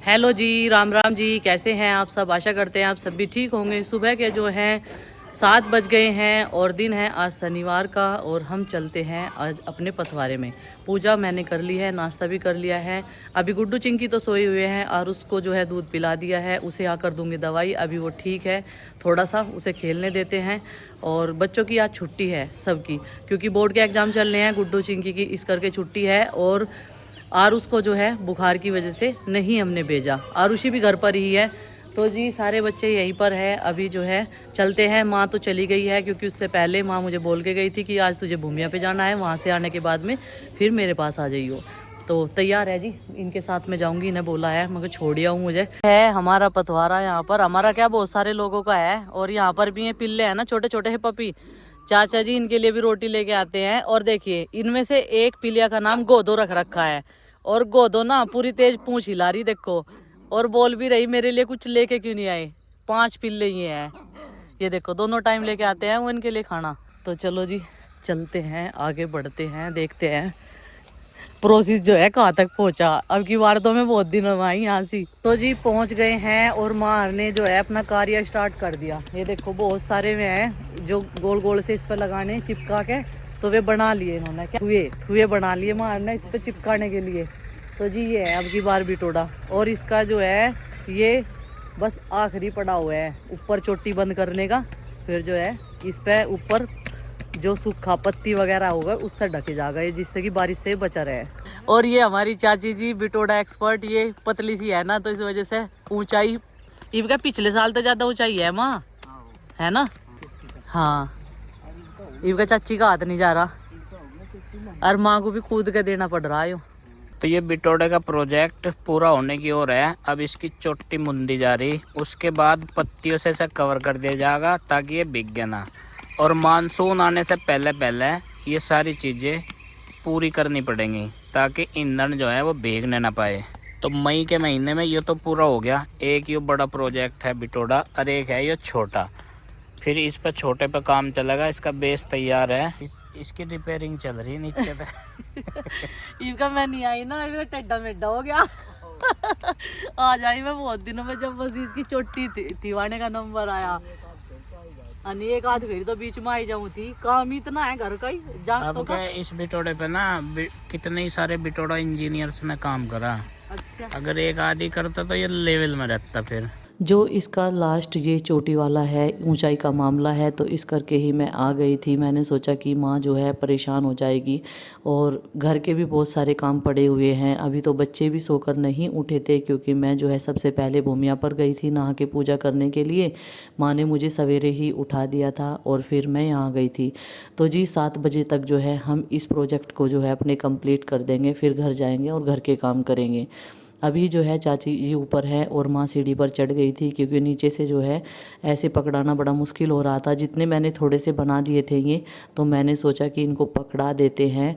Hello जी, राम राम जी। कैसे हैं आप सब? आशा करते हैं आप सब भी ठीक होंगे। सुबह के जो हैं 7 बज गए हैं और दिन है आज शनिवार का और हम चलते हैं आज अपने पथवारे में। पूजा मैंने कर ली है, नाश्ता भी कर लिया है। अभी गुड्डू चिंकी तो सोए हुए हैं और उसको जो है दूध पिला दिया है। उसे आकर दूंगी दवाई, अभी वो ठीक है। थोड़ा सा उसे खेलने देते हैं। और बच्चों की आज छुट्टी है सबकी, क्योंकि बोर्ड के एग्ज़ाम चल रहे हैं। गुड्डू चिंकी की इस करके छुट्टी है। और आरुष को जो है बुखार की वजह से नहीं हमने भेजा। आरुषी भी घर पर ही है। तो जी सारे बच्चे यहीं पर है। अभी जो है चलते हैं। माँ तो चली गई है, क्योंकि उससे पहले माँ मुझे बोल के गई थी कि आज तुझे भूमिया पे जाना है, वहाँ से आने के बाद में फिर मेरे पास आ जाइयो। तो तैयार है जी, इनके साथ में जाऊंगी। इन्हें बोला है, मगर छोड़िया हूँ मुझे। है हमारा पथवारा यहाँ पर, हमारा क्या बहुत सारे लोगों का है। और यहाँ पर भी ये पिल्ले हैं ना, छोटे छोटे है पपी। चाचा जी इनके लिए भी रोटी लेके आते हैं। और देखिए इनमें से एक पिलिया का नाम गोदो रख रखा है। और गोदो ना पूरी तेज पूंछ हिला रही देखो। और बोल भी रही मेरे लिए कुछ लेके क्यों नहीं आए। 5 पिल्ले ये हैं। ये देखो दोनों टाइम लेके आते हैं वो इनके लिए खाना। तो चलो जी चलते हैं, आगे बढ़ते हैं, देखते हैं प्रोसेस जो है कहाँ तक पहुंचा। अब की बार तो मैं बहुत दिनों में आई यहाँ से। तो जी पहुंच गए हैं और मार ने जो है अपना कार्य स्टार्ट कर दिया। ये देखो बहुत सारे में हैं जो गोल गोल से इस पर लगाने चिपका के। तो वे बना लिए इन्होंने, क्या थुए थुए बना लिए मार ने इस पर चिपकाने के लिए। तो जी ये है अब की बार बिटोड़ा। और इसका जो है ये बस आखिरी पड़ा हुआ है ऊपर चोटी बंद करने का। फिर जो है इस पे ऊपर जो सूखा पत्ती वगैरह होगा उससे ढके जाएगा ये, जिससे कि बारिश से बचा रहे। और ये हमारी चाची जी बिटोड़ा एक्सपर्ट, ये पतली सी है ना, तो इस वजह से ऊंचाई इनका पिछले साल तो ज्यादा ऊंचाई है माँ, है ना। हाँ इनका चाची का हाथ नहीं जा रहा और माँ को भी कूद के देना पड़ रहा है। तो ये बिटोड़े का प्रोजेक्ट पूरा होने की ओर है। अब इसकी चोटी मुंदी जा रही, उसके बाद पत्तियों से इसे कवर कर दिया जाएगा ताकि ये भीगे ना। और मानसून आने से पहले पहले ये सारी चीज़ें पूरी करनी पड़ेंगी ताकि ईंधन जो है वो भीगने ना पाए। तो मई के महीने में ये तो पूरा हो गया। एक ये बड़ा प्रोजेक्ट है बिटोड़ा और एक है ये छोटा। फिर इस पर छोटे पे काम चलेगा। इसका बेस तैयार है, इसकी रिपेयरिंग चल रही है नीचे तक। इनका मैं नहीं आई ना, इनका टेढ़ा मेढ़ा हो गया। आ जाई मैं बहुत दिनों में, जब बस इसकी चोटी तिवाने का नंबर आया। अनि एक आध फिर तो बीच में आई जाऊँ थी। काम ही इतना है घर का ही अब क्या इस बिटोड़े पे ना कितने ही सारे बिटोड़ा इंजीनियर्स ने काम करा। अच्छा अगर एक आदि करता तो ये लेवल में रहता। फिर जो इसका लास्ट ये चोटी वाला है, ऊंचाई का मामला है, तो इस करके ही मैं आ गई थी। मैंने सोचा कि माँ जो है परेशान हो जाएगी। और घर के भी बहुत सारे काम पड़े हुए हैं। अभी तो बच्चे भी सोकर नहीं उठे थे, क्योंकि मैं जो है सबसे पहले भूमिया पर गई थी नहा के पूजा करने के लिए। माँ ने मुझे सवेरे ही उठा दिया था और फिर मैं यहाँ गई थी। तो जी 7 बजे तक जो है हम इस प्रोजेक्ट को जो है अपने कंप्लीट कर देंगे, फिर घर जाएंगे और घर के काम करेंगे। अभी जो है चाची जी ऊपर है और माँ सीढ़ी पर चढ़ गई थी, क्योंकि नीचे से जो है ऐसे पकड़ाना बड़ा मुश्किल हो रहा था। जितने मैंने थोड़े से बना दिए थे ये, तो मैंने सोचा कि इनको पकड़ा देते हैं,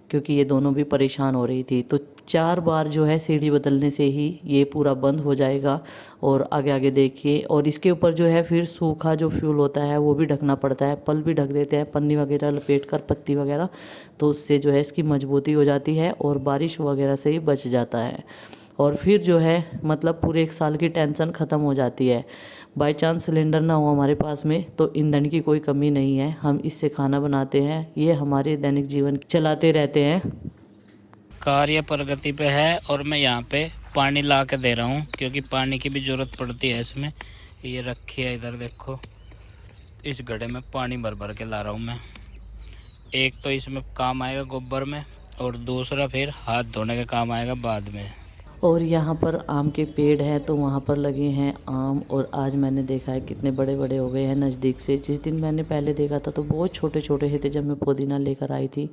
क्योंकि ये दोनों भी परेशान हो रही थी। तो 4 बार जो है सीढ़ी बदलने से ही ये पूरा बंद हो जाएगा। और आगे आगे देखिए। और इसके ऊपर जो है फिर सूखा जो फ्यूल होता है वो भी ढकना पड़ता है। पल भी ढक देते हैं पन्नी वगैरह लपेट कर, पत्ती वगैरह। तो उससे जो है इसकी मजबूती हो जाती है और बारिश वगैरह से ही बच जाता है। और फिर जो है मतलब पूरे 1 साल की टेंशन ख़त्म हो जाती है। बाई चांस सिलेंडर ना हो हमारे पास में तो ईंधन की कोई कमी नहीं है, हम इससे खाना बनाते हैं। ये हमारे दैनिक जीवन चलाते रहते हैं। कार्य प्रगति पे है और मैं यहाँ पे पानी ला के दे रहा हूँ, क्योंकि पानी की भी ज़रूरत पड़ती है इसमें। ये रखी है इधर देखो, इस घड़े में पानी भर भर के ला रहा हूँ मैं। एक तो इसमें काम आएगा गोबर में, और दूसरा फिर हाथ धोने का काम आएगा बाद में। और यहाँ पर आम के पेड़ हैं, तो वहाँ पर लगे हैं आम। और आज मैंने देखा है कितने बड़े बड़े हो गए हैं नज़दीक से। जिस दिन मैंने पहले देखा था तो बहुत छोटे छोटे ही थे जब मैं पुदीना लेकर आई थी।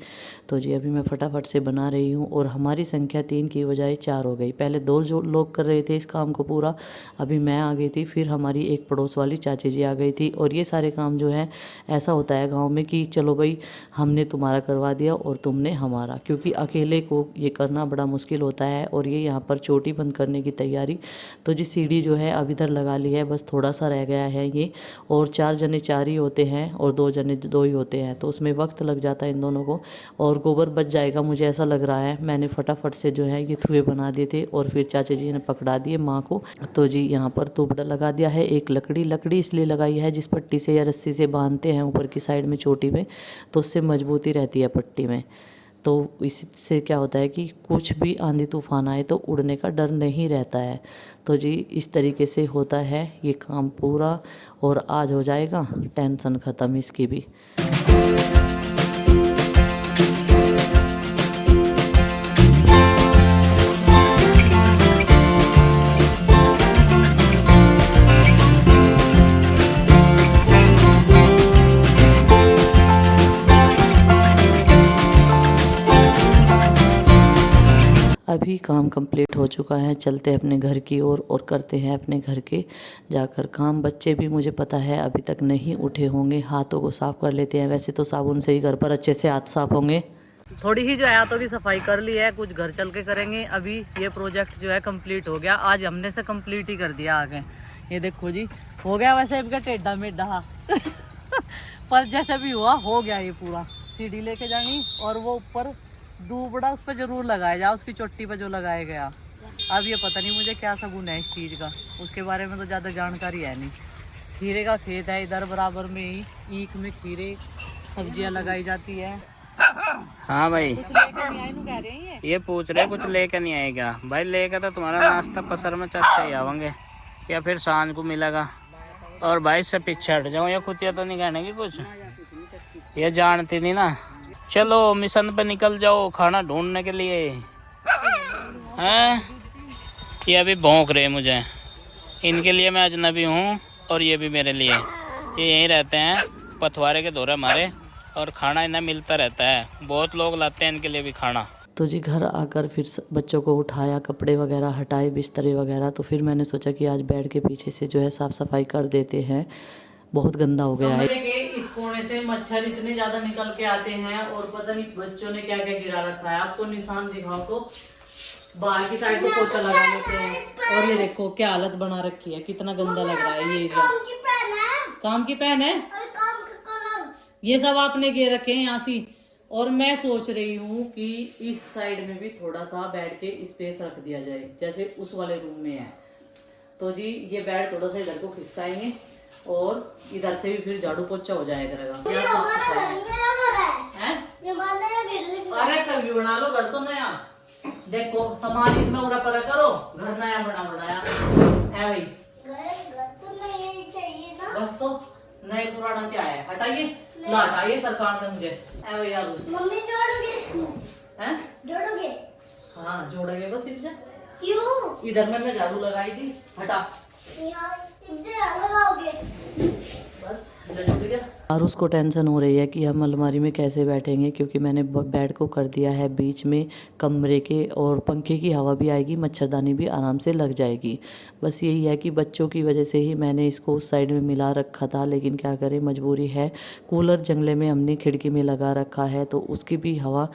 तो जी अभी मैं फटाफट से बना रही हूँ। और हमारी संख्या 3 की बजाय 4 हो गई। पहले 2 जो लोग कर रहे थे इस काम को पूरा, अभी मैं आ गई थी, फिर हमारी एक पड़ोस वाली चाची जी आ गई थी। और ये सारे काम जो है ऐसा होता है गाँव में कि चलो भाई हमने तुम्हारा करवा दिया और तुमने हमारा, क्योंकि अकेले को ये करना बड़ा मुश्किल होता है। और ये यहाँ पर ऊपर चोटी बंद करने की तैयारी। तो जी सीढ़ी जो है अब इधर लगा ली है, बस थोड़ा सा रह गया है ये। और 4 जने 4 ही होते हैं और 2 जने 2 ही होते हैं, तो उसमें वक्त लग जाता है इन दोनों को। और गोबर बच जाएगा मुझे ऐसा लग रहा है। मैंने फटाफट से जो है ये धुएं बना दिए थे और फिर चाचा जी ने पकड़ा दिए माँ को। तो जी यहाँ पर तुबड़ा लगा दिया है। एक लकड़ी इसलिए लगाई है जिस पट्टी से या रस्सी से बांधते हैं ऊपर की साइड में चोटी में, तो उससे मजबूती रहती है पट्टी में। तो इससे क्या होता है कि कुछ भी आंधी तूफान आए तो उड़ने का डर नहीं रहता है। तो जी इस तरीके से होता है ये काम पूरा, और आज हो जाएगा टेंशन ख़त्म इसकी भी। अभी काम कंप्लीट हो चुका है, चलते हैं अपने घर की ओर और करते हैं अपने घर के जाकर काम। बच्चे भी मुझे पता है अभी तक नहीं उठे होंगे, हाथों को साफ़ कर लेते हैं। वैसे तो साबुन से ही घर पर अच्छे से हाथ साफ होंगे। थोड़ी ही जो है हाथों की सफाई कर ली है, कुछ घर चल के करेंगे। अभी ये प्रोजेक्ट जो है कंप्लीट हो गया, आज हमने से कंप्लीट ही कर दिया आगे। ये देखो जी हो गया, वैसे इनका टेढ़ा मेढ़ा पर जैसे भी हुआ हो गया ये पूरा। सीढ़ी लेके जानी और वो ऊपर दूबड़ा उस पर जरूर लगाया जा, उसकी चोटी पर जो लगाया गया। अब ये पता नहीं मुझे क्या सबून है इस चीज़ का, उसके बारे में तो ज़्यादा जानकारी है नहीं। खीरे का खेत है इधर बराबर में ही, ईख में खीरे सब्जियां लगाई जाती है। हाँ भाई कुछ लेकर नहीं आए नु कह रहे हैं ये पूछ रहे कुछ लेकर नहीं आएगा भाई। लेकर तो तुम्हारा नाश्ता पसर में चाचा ही आवेंगे या फिर शाम को मिलेगा। और भाई से पीछे हट जाओ, या खुतिया तो नहीं कहने की कुछ, ये जानती नहीं ना। चलो मिशन पे निकल जाओ खाना ढूंढने के लिए। हैं ये अभी भौंक रहे मुझे, इनके लिए मैं अजनबी हूँ और ये भी मेरे लिए। ये यहीं रहते हैं पथवारे के दौरे हमारे, और खाना इन्हें मिलता रहता है। बहुत लोग लाते हैं इनके लिए भी खाना। तो जी घर आकर फिर बच्चों को उठाया, कपड़े वगैरह हटाए, बिस्तरे वगैरह। तो फिर मैंने सोचा कि आज बेड के पीछे से जो है साफ़ सफाई कर देते हैं, बहुत गंदा हो गया है। इस कोने से मच्छर इतने ज्यादा निकल के आते हैं और पता नहीं बच्चों ने क्या क्या गिरा रखा है। आपको निशान दिखाओ तो बाहर की साइड को पोछा लगा लेते हैं, और ये देखो क्या हालत बना रखी है, कितना गंदा लग रहा है ये एरिया। काम की पेन है ये सब आपने गे रखे हैं यहाँ से। और मैं सोच रही हूँ कि इस साइड में भी थोड़ा सा बेड के स्पेस रख दिया जाए, जैसे उस वाले रूम में है। तो जी ये बेड थोड़ा सा इधर को खिसकाएंगे और इधर से भी फिर झाड़ू पोछा हो जाएगा। अरे कभी बना लो घर तो नया, देखो सामान इसमें उड़ा पड़ा करो, घर नया बनाया है भाई। बस तो नए पुराना क्या है, हटाइए ला हटाइए सरकार ने मुझे है यार। मम्मी जोड़ोगे इसको? हैं जोड़ोगे? हाँ जोड़ेंगे बस। क्यों? इधर मैंने झाड़ू लगाई थी, हटा और उसको टेंशन हो रही है कि हम अलमारी में कैसे बैठेंगे, क्योंकि मैंने बेड को कर दिया है बीच में कमरे के, और पंखे की हवा भी आएगी, मच्छरदानी भी आराम से लग जाएगी। बस यही है कि बच्चों की वजह से ही मैंने इसको उस साइड में मिला रखा था, लेकिन क्या करें मजबूरी है। कूलर जंगले में हमने खिड़की में लगा रखा है, तो उसकी भी हवा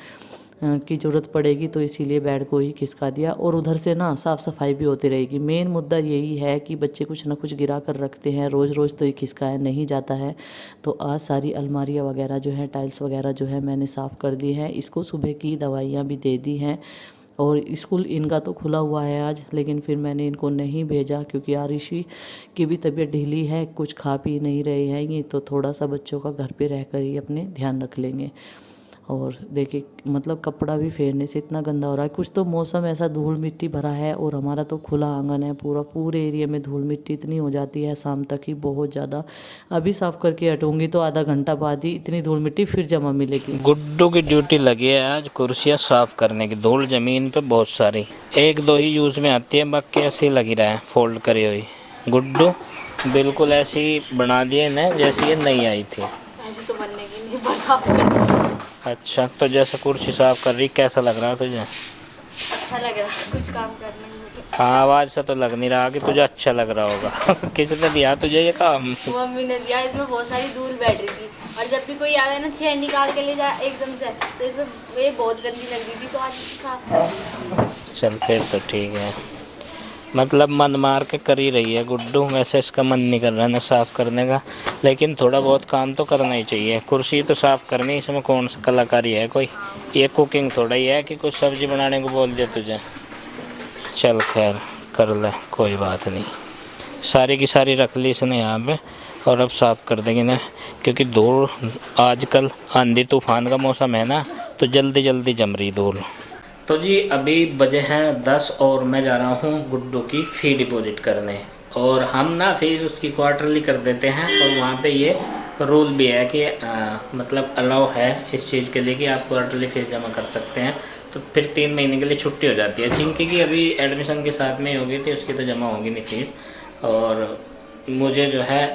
की ज़रूरत पड़ेगी, तो इसीलिए बेड को ही खिसका दिया। और उधर से ना साफ़ सफाई भी होती रहेगी। मेन मुद्दा यही है कि बच्चे कुछ ना कुछ गिरा कर रखते हैं, रोज़ रोज़ तो ये खिसकाया नहीं जाता है। तो आज सारी अलमारियाँ वगैरह जो है, टाइल्स वगैरह जो है मैंने साफ़ कर दी है। इसको सुबह की दवाइयाँ भी दे दी हैं, और स्कूल इनका तो खुला हुआ है आज, लेकिन फिर मैंने इनको नहीं भेजा क्योंकि आरिशी की भी तबीयत ढीली है, कुछ खा पी नहीं रहे हैं ये, तो थोड़ा सा बच्चों का घर पे रहकर ही अपने ध्यान रख लेंगे। और देखिए मतलब कपड़ा भी फेरने से इतना गंदा हो रहा है। कुछ तो मौसम ऐसा धूल मिट्टी भरा है, और हमारा तो खुला आंगन है पूरे एरिया में धूल मिट्टी इतनी हो जाती है शाम तक ही, बहुत ज़्यादा। अभी साफ़ करके हटूंगी तो आधा घंटा बाद ही इतनी धूल मिट्टी फिर जमा मिलेगी। गुड्डू की ड्यूटी लगी है आज कुर्सियाँ साफ़ करने की। धूल ज़मीन पे बहुत सारी, 1-2 ही यूज़ में आती है, बाकी ऐसे ही लगी रहा है फोल्ड करी हुई। गुड्डू बिल्कुल ऐसी बना दिए ना जैसी ये नहीं आई थी। ऐसे तो बनने की नहीं, बस साफ कर। अच्छा तो जैसे कुर्सी साफ कर रही, कैसा लग रहा है तुझे? अच्छा लग रहा है कुछ काम करने में। हाँ आवाज़ से तो लग नहीं रहा कि तुझे अच्छा लग रहा होगा। किसने दिया तुझे ये काम? मम्मी ने दिया। इसमें बहुत सारी धूल बैठ रही थी, और जब भी कोई आवे ना छेड़ निकाल के ले जाए एकदम से, तो इसमें ये बहुत गंदी लग रही थी, तो आज साफ चल फिर तो ठीक है, मतलब मन मार के कर ही रही है गुड्डू। वैसे इसका मन नहीं कर रहा ना साफ़ करने का, लेकिन थोड़ा बहुत काम तो करना ही चाहिए। कुर्सी तो साफ़ करनी, इसमें कौन सा कलाकारी है कोई, ये कुकिंग थोड़ा ही है कि कुछ सब्ज़ी बनाने को बोल दिया तुझे। चल खैर कर ले, कोई बात नहीं। सारी की सारी रख ली इसने यहाँ पे, और अब साफ़ कर देंगे ना, क्योंकि धूल आजकल आंधी तूफान का मौसम है ना, तो जल्दी जल्दी जम रही धूल। तो जी अभी बजे हैं 10 और मैं जा रहा हूँ गुड्डू की फ़ी डिपॉजिट करने। और हम ना फीस उसकी क्वार्टरली कर देते हैं, और वहाँ पे ये रूल भी है कि मतलब अलाउ है इस चीज़ के लिए कि आप क्वार्टरली फ़ीस जमा कर सकते हैं। तो फिर 3 महीने के लिए छुट्टी हो जाती है। चिंकी की अभी एडमिशन के साथ में हो गई थी, उसकी तो जमा होगी नहीं फ़ीस। और मुझे जो है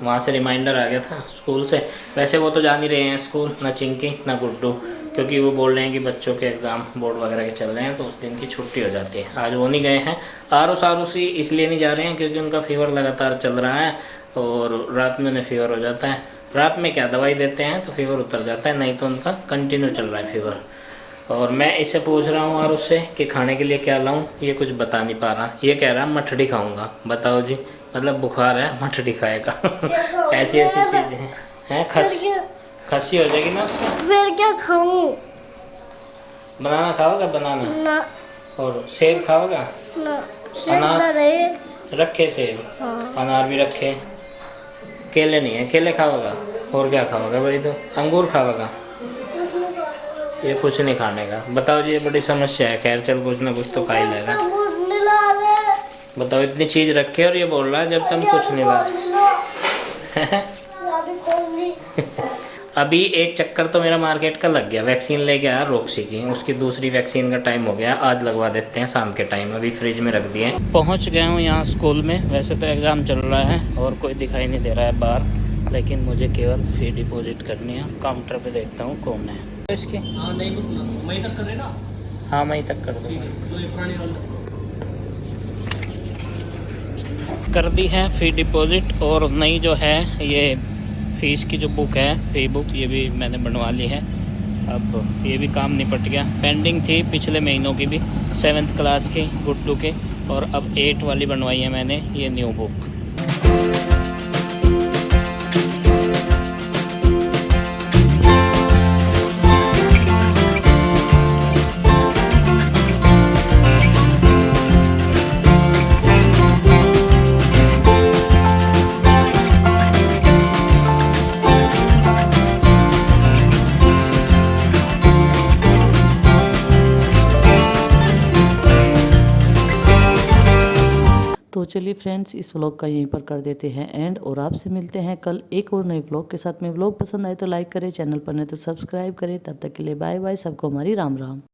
वहाँ से रिमाइंडर आ गया था स्कूल से। वैसे वो तो जा नहीं रहे हैं स्कूल, ना चिंकी ना गुड्डू, क्योंकि वो बोल रहे हैं कि बच्चों के एग्ज़ाम बोर्ड वगैरह के चल रहे हैं, तो उस दिन की छुट्टी हो जाती है। आज वो नहीं गए हैं। आरूसी इसलिए नहीं जा रहे हैं क्योंकि उनका फीवर लगातार चल रहा है, और रात में उन्हें फीवर हो जाता है। रात में क्या दवाई देते हैं तो फीवर उतर जाता है, नहीं तो उनका कंटिन्यू चल रहा है फीवर। और मैं इससे पूछ रहा हूँ और उससे कि खाने के लिए क्या लाऊं, ये कुछ बता नहीं पा रहा। ये कह रहा है मठड़ी खाऊंगा। बताओ जी, मतलब बुखार है मठड़ी खाएगा। ऐसी ऐसी चीज़ें हैं। खस्सी हो जाएगी ना उससे। फिर क्या खाऊं? बनाना खाओगा? बनाना ना। और सेब खाओगा? ना। अनार रखे, सेब अनार भी रखे, केले नहीं है, केले खाओगा? और क्या खाओगा भाई? तो अंगूर खाओगा? ये कुछ नहीं खाने का। बताओ जी, ये बड़ी समस्या है। खैर चल, कुछ ना कुछ तो खा ही लेगा। बताओ, इतनी चीज़ रखे और ये बोल रहा है जब तुम कुछ नहीं ला। अभी एक चक्कर तो मेरा मार्केट का लग गया। वैक्सीन लेके आया रॉक्सी की, उसकी दूसरी वैक्सीन का टाइम हो गया, आज लगवा देते हैं शाम के टाइम। अभी फ्रिज में रख दिए। पहुंच गए हूँ यहाँ स्कूल में। वैसे तो एग्ज़ाम चल रहा है और कोई दिखाई नहीं दे रहा है बाहर, लेकिन मुझे केवल फ़ी डिपॉजिट करनी है। काउंटर पे देखता हूँ कौन है इसकी। हाँ नहीं, मई तक कर रहे ना? हाँ मई तक कर दूँगा। तो ये पुरानी वाली कर दी है फ़ी डिपॉजिट, और नई जो है ये फ़ीस की जो बुक है, फ़ी बुक, ये भी मैंने बनवा ली है। अब ये भी काम निपट गया। पेंडिंग थी पिछले महीनों की भी, 7th क्लास की गुड्डू के, और अब 8 वाली बनवाई है मैंने, ये न्यू बुक। तो चलिए फ्रेंड्स, इस व्लॉग का यहीं पर कर देते हैं एंड, और आपसे मिलते हैं कल एक और नए व्लॉग के साथ में। व्लॉग पसंद आए तो लाइक करें, चैनल पर नहीं तो सब्सक्राइब करें। तब तक के लिए बाय बाय, सबको हमारी राम राम।